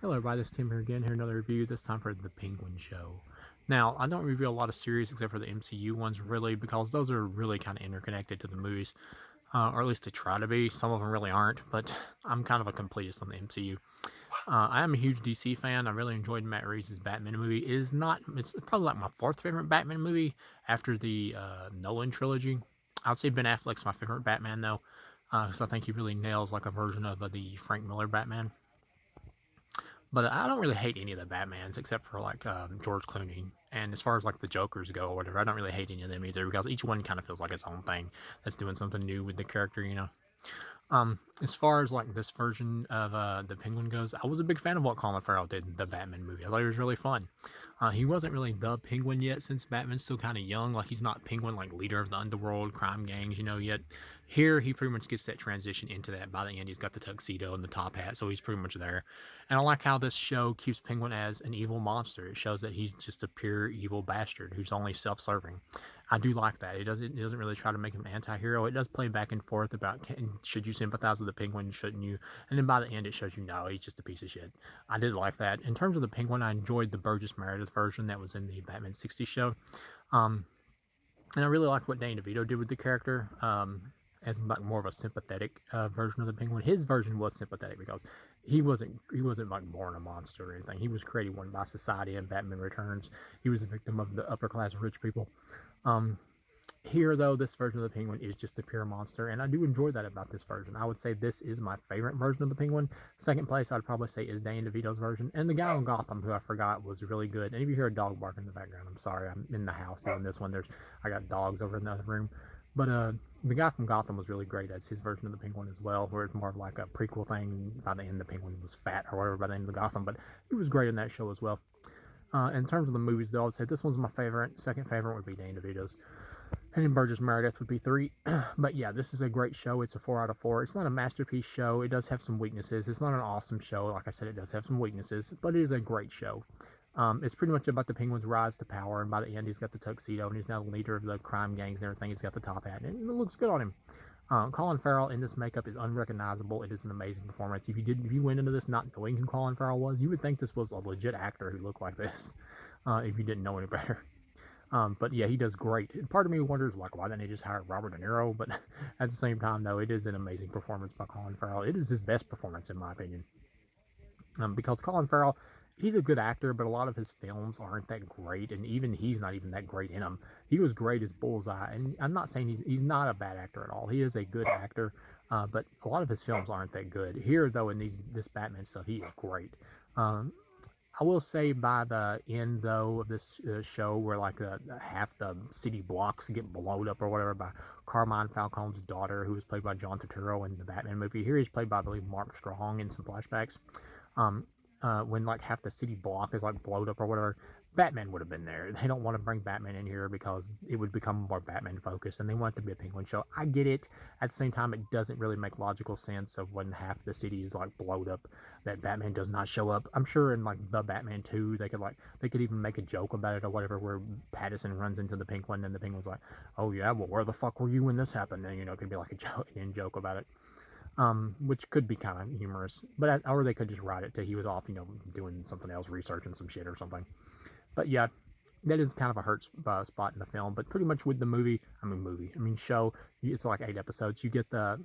Hello everybody, this is Tim here again, here another review, this time for The Penguin Show. Now, I don't review a lot of series except for the MCU ones really, because those are really kind of interconnected to the movies, or at least they try to be. Some of them really aren't, but I'm kind of a completist on the MCU. I am a huge DC fan. I really enjoyed Matt Reeves' Batman movie. It's probably like my fourth favorite Batman movie after the Nolan trilogy. I would say Ben Affleck's my favorite Batman though, because I think he really nails like a version of the Frank Miller Batman. But I don't really hate any of the Batmans except for like George Clooney. And as far as like the Jokers go or whatever, I don't really hate any of them either because each one kind of feels like its own thing that's doing something new with the character. As far as like this version of the Penguin goes, I was a big fan of what Colin Farrell did in the Batman movie. I thought it was really fun. He wasn't really the Penguin yet since Batman's still kind of young. Like he's not Penguin like leader of the underworld crime gangs, yet. Here he pretty much gets that transition into that. By the end, he's got the tuxedo and the top hat, so he's pretty much there. And I like how this show keeps Penguin as an evil monster. It shows that he's just a pure evil bastard who's only self-serving. I do like that. It doesn't really try to make him an anti-hero. It does play back and forth about should you sympathize with the Penguin, shouldn't you? And then by the end, it shows you no, he's just a piece of shit. I did like that. In terms of the Penguin, I enjoyed the Burgess Meredith version that was in the Batman 60 show. Um, and I really liked what Danny DeVito did with the character. As like more of a sympathetic version of the Penguin. His version was sympathetic because he wasn't like born a monster or anything. He was created one by society and Batman Returns. He was a victim of the upper class rich people. Um, Here, though, this version of the Penguin is just a pure monster, and I do enjoy that about this version. I would say this is my favorite version of the Penguin. Second place, I'd probably say, is Danny DeVito's version. And the guy on Gotham, who I forgot, was really good. And if you hear a dog bark in the background, I'm sorry, I'm in the house doing this one. I got dogs over in the other room. But the guy from Gotham was really great as his version of the Penguin as well, where it's more of like a prequel thing. By the end, the Penguin was fat or whatever by the end of the Gotham, but he was great in that show as well. In terms of the movies, though, I would say this one's my favorite. Second favorite would be Danny DeVito's. And then Burgess Meredith would be three. But yeah, this is a great show. It's a 4 out of 4. It's not a masterpiece show. It does have some weaknesses. It's not an awesome show. Like I said, it does have some weaknesses, but it is a great show. It's pretty much about the Penguin's rise to power, and by the end, he's got the tuxedo, and he's now the leader of the crime gangs and everything. He's got the top hat, and it looks good on him. Colin Farrell in this makeup is unrecognizable. It is an amazing performance. If you went into this not knowing who Colin Farrell was, you would think this was a legit actor who looked like this. If you didn't know any better. But yeah, he does great. And part of me wonders, like, why didn't they just hire Robert De Niro? But at the same time, though, it is an amazing performance by Colin Farrell. It is his best performance, in my opinion. Because Colin Farrell, he's a good actor, but a lot of his films aren't that great, and even he's not even that great in them. He was great as Bullseye, and I'm not saying he's not a bad actor at all. He is a good actor, but a lot of his films aren't that good. Here, though, in this Batman stuff, he is great. Um, I will say by the end though of this show, where like half the city blocks get blown up or whatever by Carmine Falcone's daughter, who was played by John Turturro in the Batman movie. Here he's played by I believe Mark Strong in some flashbacks. Um, when like half the city block is like blowed up or whatever, Batman would have been there. They don't want to bring Batman in here because it would become more Batman focused, and they want it to be a Penguin show. I get it. At the same time, it doesn't really make logical sense of when half the city is like blowed up that Batman does not show up. I'm sure in like the Batman 2, they could even make a joke about it or whatever, where Pattinson runs into the Penguin and the Penguin's like, "Oh yeah, well where the fuck were you when this happened?" And it could be like a joke, an in joke about it, which could be kind of humorous. But or they could just write it to he was off, doing something else, researching some shit or something. But yeah, that is kind of a hurt spot in the film. But pretty much with the show, it's like 8 episodes. You get the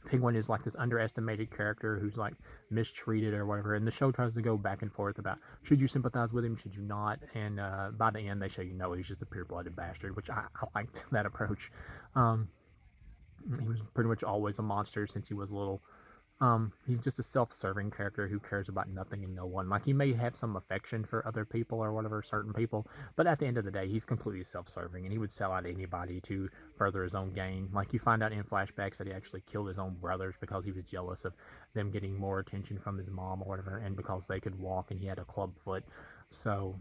Penguin is like this underestimated character who's like mistreated or whatever, and the show tries to go back and forth about should you sympathize with him, should you not, and by the end they show no, he's just a pure-blooded bastard, which I liked that approach. Um, he was pretty much always a monster since he was little. He's just a self-serving character who cares about nothing and no one. Like he may have some affection for other people or whatever, certain people, but at the end of the day, he's completely self-serving, and he would sell out anybody to further his own gain. Like you find out in flashbacks that he actually killed his own brothers because he was jealous of them getting more attention from his mom or whatever, and because they could walk and he had a club foot, so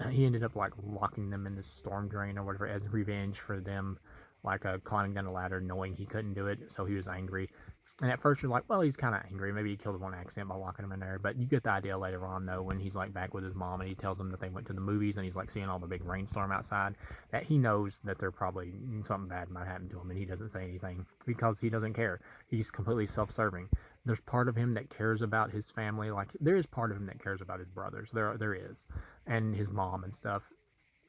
he ended up like locking them in this storm drain or whatever as revenge for them, like climbing down a ladder knowing he couldn't do it, so he was angry. And at first you're like, well, he's kind of angry. Maybe he killed him on accident by locking him in there. But you get the idea later on, though, when he's like back with his mom and he tells them that they went to the movies and he's like seeing all the big rainstorm outside, that he knows that they're probably something bad might happen to him, and he doesn't say anything because he doesn't care. He's completely self-serving. there's part of him that cares about his family. Like there is part of him that cares about his brothers. There is, and his mom and stuff.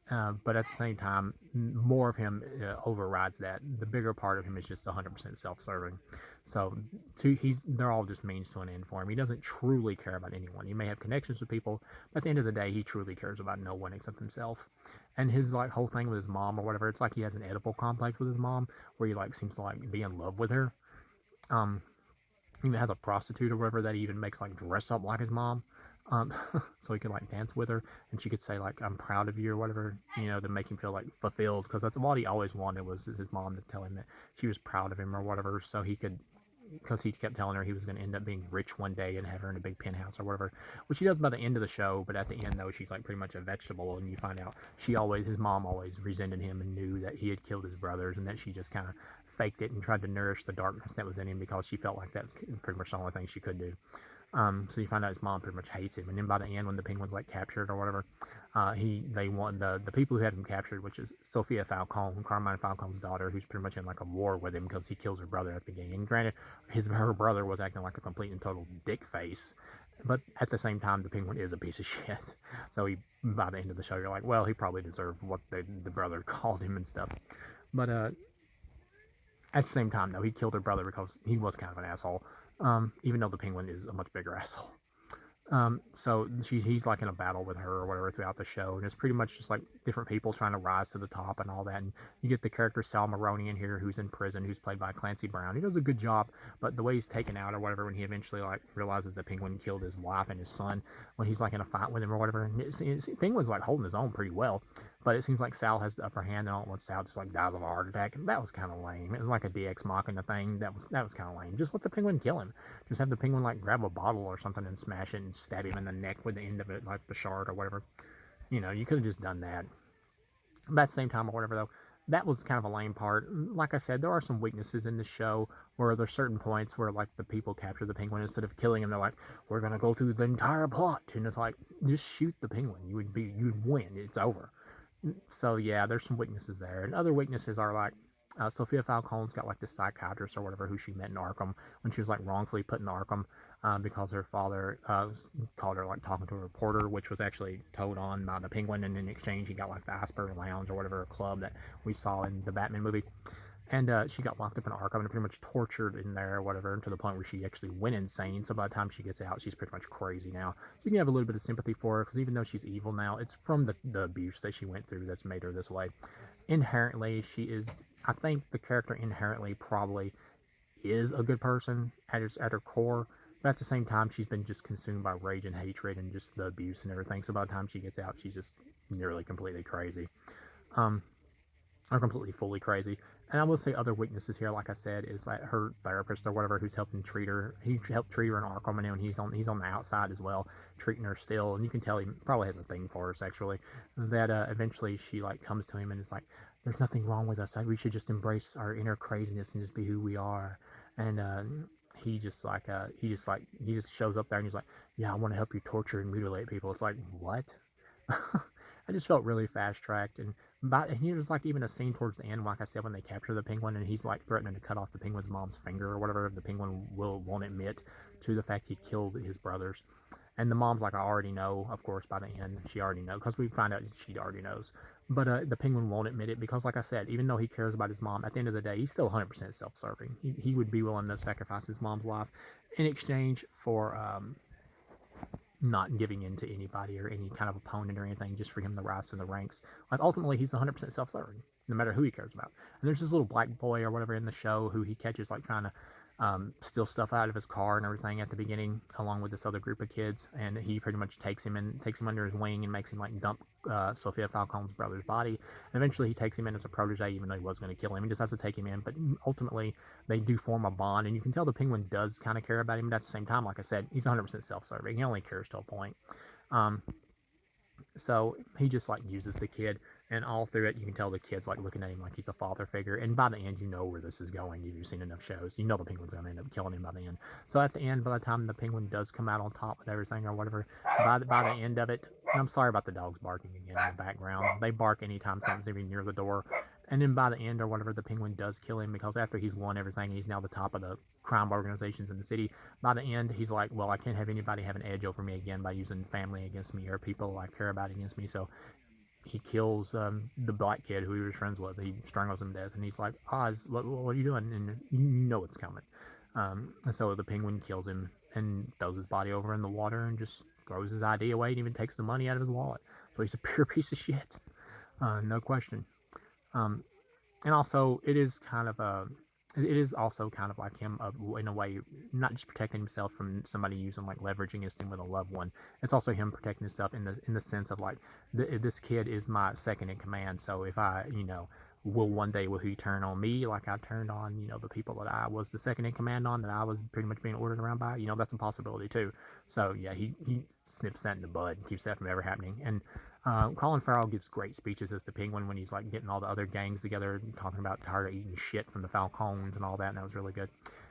But at the same time, more of him overrides that. The bigger part of him is just 100% self-serving. So, they're all just means to an end for him. He doesn't truly care about anyone. He may have connections with people, but at the end of the day, he truly cares about no one except himself. And his like whole thing with his mom or whatever, it's like he has an Oedipal complex with his mom, where he like seems to like be in love with her. Um, he even has a prostitute or whatever that he even makes like dress up like his mom. Um, so he could like dance with her, and she could say like "I'm proud of you" or whatever, to make him feel like fulfilled. Because that's what he always wanted was his mom to tell him that she was proud of him or whatever, so he could. Because he kept telling her he was going to end up being rich one day and have her in a big penthouse or whatever, which he does by the end of the show. But at the end, though, she's like pretty much a vegetable, and you find out his mom always resented him and knew that he had killed his brothers, and that she just kind of faked it and tried to nourish the darkness that was in him because she felt like that's pretty much the only thing she could do. So you find out his mom pretty much hates him, and then by the end, when the penguin's like captured or whatever, they want the people who had him captured, which is Sophia Falcone, Carmine Falcone's daughter, who's pretty much in like a war with him because he kills her brother at the beginning. And granted, her brother was acting like a complete and total dick face, but at the same time, the penguin is a piece of shit. So by the end of the show, you're like, well, he probably deserved what the brother called him and stuff. But at the same time, though, he killed her brother because he was kind of an asshole. Even though the penguin is a much bigger asshole. So he's like in a battle with her or whatever throughout the show, and it's pretty much just like different people trying to rise to the top and all that. And you get the character Sal Maroni in here, who's in prison, who's played by Clancy Brown. He does a good job, but the way he's taken out or whatever, when he eventually like realizes the penguin killed his wife and his son, when he's like in a fight with him or whatever, and penguin's like holding his own pretty well, but it seems like Sal has the upper hand, and all at once Sal just like dies of a heart attack. And that was kind of lame. It was like a DX Machina thing. That was kind of lame. Just let the penguin kill him. Just have the penguin like grab a bottle or something and smash it and stab him in the neck with the end of it, like the shard or whatever. You could have just done that. But at the same time or whatever, though, that was kind of a lame part. Like I said, there are some weaknesses in the show where there's certain points where like the people capture the penguin instead of killing him. They're like, "We're gonna go through the entire plot," and it's like, just shoot the penguin. You'd win. It's over. So yeah, there's some weaknesses there, and other weaknesses are like Sophia Falcone's got like this psychiatrist or whatever who she met in Arkham when she was like wrongfully put in Arkham because her father called her like talking to a reporter, which was actually towed on by the Penguin, and in exchange he got like the Asper Lounge or whatever club that we saw in the Batman movie. And she got locked up in Arkham and pretty much tortured in there or whatever, to the point where she actually went insane. So by the time she gets out, she's pretty much crazy now. So you can have a little bit of sympathy for her, because even though she's evil now, it's from the abuse that she went through that's made her this way. Inherently, I think the character inherently probably is a good person at her core. But at the same time, she's been just consumed by rage and hatred and just the abuse and everything. So by the time she gets out, she's just nearly completely crazy. Or completely fully crazy. And I will say other weaknesses here, like I said, is that her therapist or whatever who's helping treat her. He helped treat her in Arkham, and he's on the outside as well, treating her still. And you can tell he probably has a thing for her sexually. That eventually she like comes to him and is like, "There's nothing wrong with us. We should just embrace our inner craziness and just be who we are." And he just shows up there and he's like, "Yeah, I want to help you torture and mutilate people." It's like, what? I just felt really fast tracked, and here's like even a scene towards the end, like I said, when they capture the penguin, and he's like threatening to cut off the penguin's mom's finger or whatever. The penguin won't admit to the fact he killed his brothers, and the mom's like, "I already know." Of course, by the end, she already knows because we find out she already knows. But the penguin won't admit it because, like I said, even though he cares about his mom, at the end of the day, he's still 100% self-serving. He would be willing to sacrifice his mom's life in exchange for not giving in to anybody or any kind of opponent or anything, just for him to rise to the ranks. Like ultimately, he's 100% self-serving, no matter who he cares about. And there's this little black boy or whatever in the show who he catches like trying to steal stuff out of his car and everything at the beginning, along with this other group of kids, and he pretty much takes him under his wing and makes him like dump Sophia Falcone's brother's body. And eventually, he takes him in as a protege, even though he was going to kill him. He just has to take him in, but ultimately, they do form a bond, and you can tell the penguin does kind of care about him. But at the same time, like I said, he's 100% self-serving. He only cares to a point. So he just like uses the kid, and all through it, you can tell the kid's like looking at him like he's a father figure. And by the end, you know where this is going. If you've seen enough shows, you know the penguin's gonna end up killing him by the end. So at the end, by the time the penguin does come out on top with everything or whatever, by the end of it, and I'm sorry about the dogs barking again in the background. They bark anytime something's even near the door, And then by the end or whatever, the Penguin does kill him because after he's won everything, he's now the top of the crime organizations in the city. By the end, he's like, well, I can't have anybody have an edge over me again by using family against me or people I care about against me. So he kills the black kid who he was friends with. He strangles him to death, and he's like, Oz, what are you doing? And you know it's coming. And so the Penguin kills him and throws his body over in the water and just throws his ID away and even takes the money out of his wallet. So he's a pure piece of shit, no question. Um, and also, it is also kind of like him in a way, not just protecting himself from somebody using like leveraging his thing with a loved one. It's also him protecting himself in the sense of like this kid is my second in command. So if I will he turn on me like I turned on the people that I was the second in command on, that I was pretty much being ordered around by. That's a possibility too. So yeah, he snips that in the bud and keeps that from ever happening. And Colin Farrell gives great speeches as the Penguin when he's like getting all the other gangs together and talking about tired of eating shit from the Falcones and all that, and that was really good.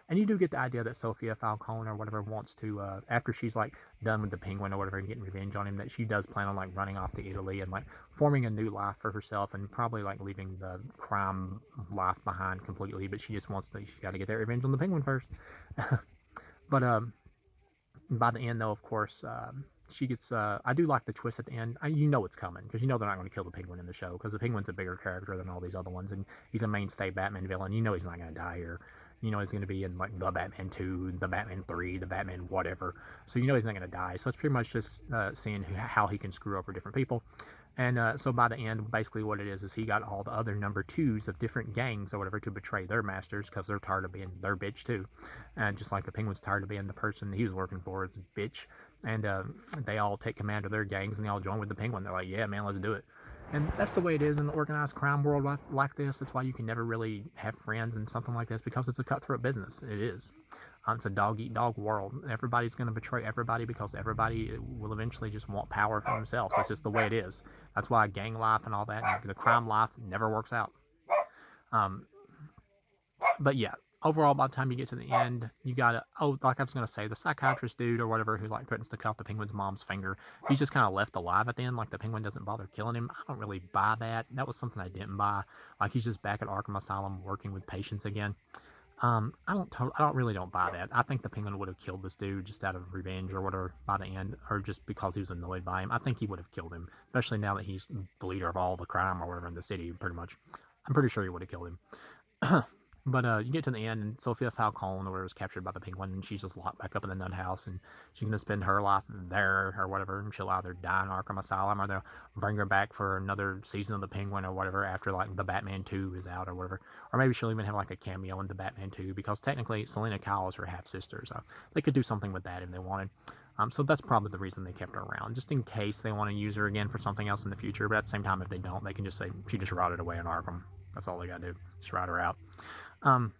And you do get the idea that Sophia Falcone or whatever wants to, after she's like done with the Penguin or whatever and getting revenge on him, that she does plan on like running off to Italy and like forming a new life for herself and probably like leaving the crime life behind completely. But she just wants to, she got to get that revenge on the Penguin first. But by the end, though, of course, she gets. I do like the twist at the end. You know it's coming because you know they're not going to kill the Penguin in the show because the Penguin's a bigger character than all these other ones, and he's a mainstay Batman villain. You know he's not going to die here. You know he's going to be in like the Batman 2, the Batman 3, the Batman whatever. So you know he's not going to die. So it's pretty much just seeing how he can screw over different people. And so by the end, basically what it is he got all the other number twos of different gangs or whatever to betray their masters because they're tired of being their bitch too. And just like the Penguin's tired of being the person he was working for as a bitch. And they all take command of their gangs and they all join with the Penguin. They're like, yeah, man, let's do it. And that's the way it is in an organized crime world like this. That's why you can never really have friends in something like this because it's a cutthroat business. It is. It's a dog-eat-dog world. Everybody's going to betray everybody because everybody will eventually just want power for themselves. That's just the way it is. That's why gang life and all that, and the crime life never works out. But yeah, overall, by the time you get to the end, you gotta, like I was gonna say, the psychiatrist dude or whatever who like threatens to cut off the Penguin's mom's finger, he's just kind of left alive at the end. Like the Penguin doesn't bother killing him. I don't really buy that. That was something I didn't buy. Like he's just back at Arkham Asylum working with patients again. I don't buy that. I think the Penguin would have killed this dude just out of revenge or whatever by the end, or just because he was annoyed by him. I think he would have killed him, especially now that he's the leader of all the crime or whatever in the city. Pretty much, I'm pretty sure he would have killed him. But you get to the end, and Sophia Falcone or whatever is captured by the Penguin, and she's just locked back up in the nut house, and she's gonna spend her life there or whatever, and she'll either die in Arkham Asylum or they'll bring her back for another season of the Penguin or whatever after like the Batman 2 is out or whatever, or maybe she'll even have like a cameo in the Batman 2 because technically Selena Kyle is her half sister, so they could do something with that if they wanted. So that's probably the reason they kept her around, just in case they want to use her again for something else in the future. But at the same time, if they don't, they can just say she just rotted away in Arkham. That's all they gotta do, just rot her out. And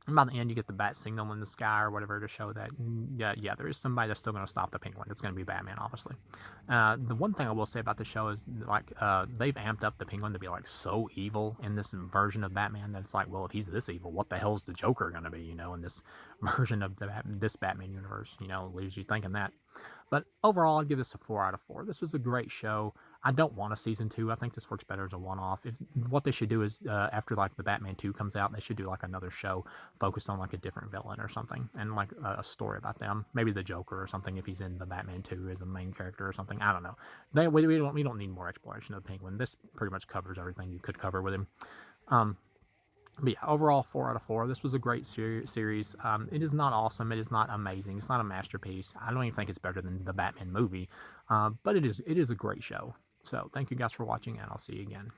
by the end, you get the bat signal in the sky or whatever to show that, yeah, there is somebody that's still going to stop the Penguin. It's going to be Batman, obviously. The one thing I will say about the show is, like, they've amped up the Penguin to be, like, so evil in this version of Batman that it's like, well, if he's this evil, what the hell's the Joker going to be, in this version of this Batman universe, leaves you thinking that. But overall, I'd give this a 4 out of 4. This was a great show. I don't want a season 2. I think this works better as a one-off. What they should do is, after like the Batman 2 comes out, they should do like another show focused on like a different villain or something, and like a story about them. Maybe the Joker or something if he's in the Batman 2 as a main character or something. I don't know. We don't need more exploration of the Penguin. This pretty much covers everything you could cover with him. But yeah, overall 4 out of 4. This was a great series. It is not awesome. It is not amazing. It's not a masterpiece. I don't even think it's better than the Batman movie. But it is a great show. So thank you guys for watching, and I'll see you again.